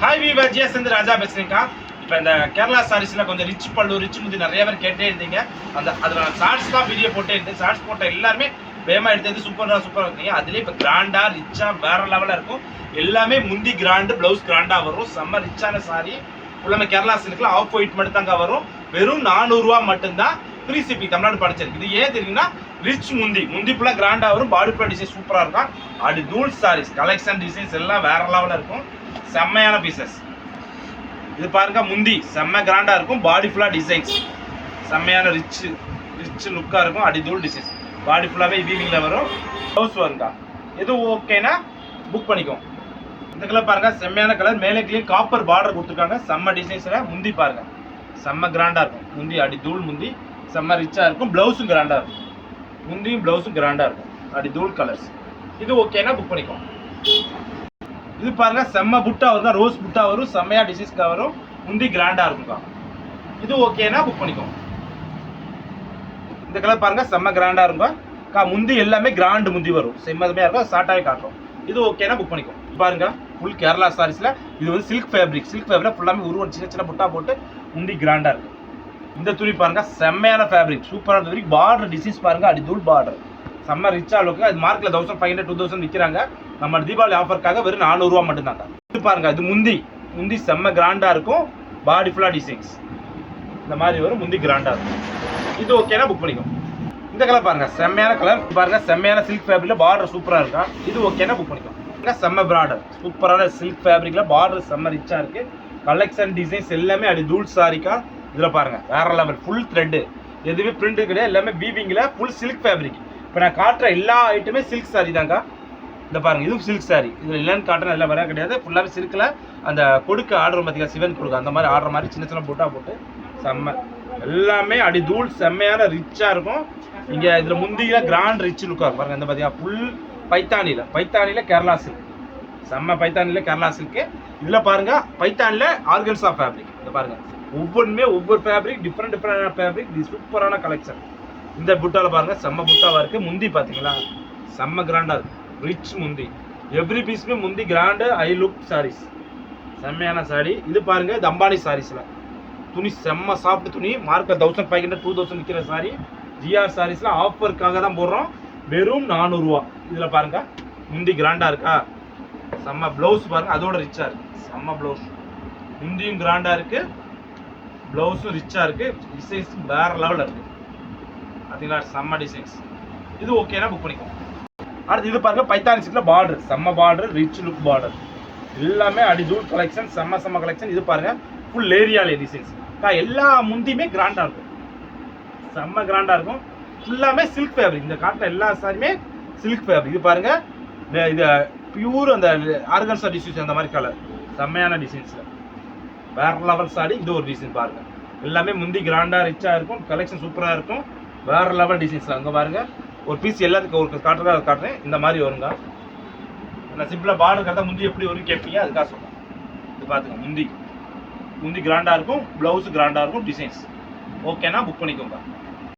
Hi viewer GS வந்து ராஜா பேசுறேன்க்கா. இப்போ இந்த கேரளா சாரீஸ்ல கொஞ்சம் ரிச் பல்லு ரிச் முந்தி நிறைய பேர் கேட்டே இருந்தீங்க. அதில் நான் ஷார்ட்ஸ் தான் வீடியோ போட்டே இருந்தேன். ஷார்ட்ஸ் போட்ட எல்லாருமே வேகமாக எடுத்தது சூப்பராக இருக்கீங்க. அதுலேயே இப்போ கிராண்டாக ரிச்சாக வேற லெவலில் இருக்கும். எல்லாமே முந்தி கிராண்டு ப்ளவுஸ் கிராண்டாக வரும். செம்ம ரிச்சான சாரி ஃபுல்லாமே கேரளா சில்கில் ஆஃப் ஒயிட் மட்டும் தாங்க வரும். வெறும் 400 ரூபா மட்டும்தான். ஃப்ரீ ஷிப்பிங் தமிழ்நாடு படிச்சிருக்கு. இது ஏன் தெரியுங்கன்னா ரிச் முந்தி ஃபுல்லாக கிராண்டாக வரும். பாடி ஃபுல்லாக டிசைன் சூப்பராக இருக்கும். அது தூள் சாரீஸ் கலெக்ஷன் டிசைன்ஸ் எல்லாம் வேற லெவலில் இருக்கும். செம்மையான பீசஸ். இது பாருங்க முந்தி செம்ம கிராண்டா இருக்கும். பாடி ஃபுல்லா டிசைன்ஸ் செம்மையான ரிச் லுக்கா இருக்கும். அடிதூள் டிசைன்ஸ் பாடி ஃபுல்லாவே வீவிங்ல வரும். ப்ளவுஸ் வருங்க. இது ஓகேனா புக் பண்ணிக்கோ. இந்த கலர் பாருங்க செம்மையான கலர். மேலே கிளியர் காப்பர் பார்டர் கொடுத்துருக்காங்க. செம்ம டிசைன்ஸ்ல முந்தி பாருங்க செம்ம கிராண்டா இருக்கும். முந்தி அடிதூள் முந்தி செம்ம ரிச்சா இருக்கும். பிளவுஸும் கிராண்டா இருக்கும். முந்தியும் பிளவுஸும் கிராண்டா இருக்கும். அடிதூள் கலர்ஸ். இது ஓகேனா புக் பண்ணிக்கோ. இது பாருங்க செம்ம புட்டா வரும். ரோஸ் புட்டா வரும். செம்மையா டிசைன்ஸ்க்கு வரும். முந்தி கிராண்டா இருக்கும்க்கா. இது ஓகேனா புக் பண்ணிக்கோ. இந்த கலர் பாருங்க செம்ம கிராண்டா இருக்கும். முந்தி எல்லாமே கிராண்ட் முந்தி வரும். செம்மதுமையா இருக்கும். ஷார்ட்டாவே காட்டுறோம். இது ஓகேனா புக் பண்ணிக்கோ. பாருங்க ஃபுல் கேரளா சாரீஸ்ல இது வந்து சில்க் ஃபேப்ரிக் ஃபுல்லாமே உருவம் சின்ன சின்ன புட்டா போட்டு முந்தி கிராண்டா இருக்கு. இந்த துணி பாருங்க செம்மையான ஃபேப்ரிக் சூப்பரான துணி. பார்டர் டிசைன்ஸ் பாருங்க அடிதூள் பார்டர் செம்ம ரிச்சா இருக்கு. அது மார்க்கெட்ல 1500 2000 விற்கிறாங்க. நம்ம தீபாவளி ஆஃபருக்காக வெறும் 400 ரூபா மட்டும்தாங்க. இது பாருங்க இது முந்தி செம்ம கிராண்டா இருக்கும். பாடி ஃபுல்லா டிசைன்ஸ் இந்த மாதிரி வரும். முந்தி கிராண்டா இருக்கும். இது ஓகேனா புக் பண்ணிக்கோ. இந்த கலர் பாருங்க செம்மையான கலர். பாருங்க செம்மையான சில்க் ஃபேப்ரிக்ல பார்டர் சூப்பரா இருக்கா. இது ஓகேனா புக் பண்ணிக்கோ. செம்ம பார்டர் சூப்பரான சில்க் ஃபேப்ரிக்ல பார்டர் செம்ம ரிச்சா இருக்கு. கலெக்ஷன் டிசைன்ஸ் எல்லாமே அடி தூள் சாரிக்கா. இதுல பாருங்க வேற லெவல் ஃபுல் த்ரெட். எதுவுமே பிரிண்ட் கிடையாது. எல்லாமே வீவிங்ல ஃபுல் சில்க் ஃபேப்ரிக். இப்போ நான் காட்டுற எல்லா ஐட்டமே சில்க் சாரி தாங்க. இந்த பாருங்க இதுவும் சில்க் சாரி. இதில் இல்லைன்னு காட்டுறேன் எல்லாம் வர கிடையாது. ஃபுல்லாகவே சில்கில் அந்த கொடுக்க ஆர்டர் பார்த்தீங்கன்னா சிவன் கொடுக்க அந்த மாதிரி ஆடுற மாதிரி சின்ன சின்ன போட்டா போட்டு செம்ம எல்லாமே அடி தூள் செம்மையான ரிச்சாக இருக்கும். இங்கே இதில் முந்தியில கிராண்ட் ரிச் லுக்காக இருக்கும். பாருங்க இந்த பார்த்தீங்கன்னா ஃபுல் பைத்தானியில் கேரளா சில்க் செம்ம பைத்தானியில் கேரளா சில்க்கு. இதில் பாருங்க பைத்தானியில் ஆர்கன்ஸா ஃபேப்ரிக். இந்த பாருங்க ஒவ்வொன்றுமே ஒவ்வொரு ஃபேப்ரிக் டிஃப்ரெண்ட் ஃபேப்ரிக். இது சூப்பரான கலெக்ஷன். இந்த புட்டால பாருங்க செம்ம புட்டாவா இருக்கு. முந்தி பாத்தீங்களா செம்ம கிராண்டா இருக்கு. ரிச் முந்தி எவ்ரி பீஸ்மே முந்தி கிராண்டு ஐ லுக் சாரீஸ் செம்மையான சாரி. இது பாருங்க இது அம்பானி சாரீஸ்ல துணி செம்ம சாஃப்ட் துணி. மார்க்கெட் 1500 2000 விற்கிற சாரி ஜிஆர் சாரீஸ்ல ஆஃபருக்காக தான் போடுறோம். வெறும் 400 ரூபா. இதுல பாருங்க முந்தி கிராண்டா இருக்கா. செம்ம பிளவுஸ் பாருங்க அதோட ரிச்சா இருக்கு. செம்ம பிளவுஸ் முந்தியும் கிராண்டா இருக்கு. பிளவுஸும் ரிச்சா இருக்கு. டிசைன்ஸ் வேற லெவல்ல இருக்கு. பார்த்தீங்களா செம்ம டிசைன்ஸ். இது ஓகேனா புக் பண்ணிக்கோ. அடுத்து இது பாருங்க பைத்தானி சில்க்ல பார்டர் செம்ம பார்டர் ரிச் லுக் பார்டர் எல்லாமே அடிதூள் கலெக்ஷன் செம்ம கலெக்ஷன். இது பாருங்க ஃபுல் ஏரியாலே டிசைன்ஸ். எல்லா முந்தியுமே கிராண்டா இருக்கும். செம்ம கிராண்டா இருக்கும். ஃபுல்லாமே சில்க் ஃபேப்ரிக். இந்த காட்டுற எல்லா சாரியுமே சில்க் ஃபேப்ரிக். இது பாருங்க இது பியூர் அந்த ஆர்கன்ஸா டிசைன்ஸ் அந்த மாதிரி கலர் செம்மையான டிசைன்ஸ்ல வேற லெவல் சாரி. இது ஒரு டிசைன் பாருங்க எல்லாமே முந்தி கிராண்டா ரிச்சா இருக்கும். கலெக்ஷன் சூப்பரா இருக்கும். வேற லெவல் டிசைன்ஸ்ல அங்கே பாருங்க ஒரு பீஸ் எல்லாத்துக்கும் ஒரு காட்டுறேன். இந்த மாதிரி வருங்க. நான் சிம்பிளா பார்டர் கரெக்டாக முந்தி எப்படி வரும் கேட்பீங்க அதுக்காக சொல்றேன். இது பார்த்துங்க முந்தி கிராண்டா இருக்கும். பிளவுஸ் கிராண்டா இருக்கும். டிசைன்ஸ் ஓகேனா புக் பண்ணிக்கோங்க.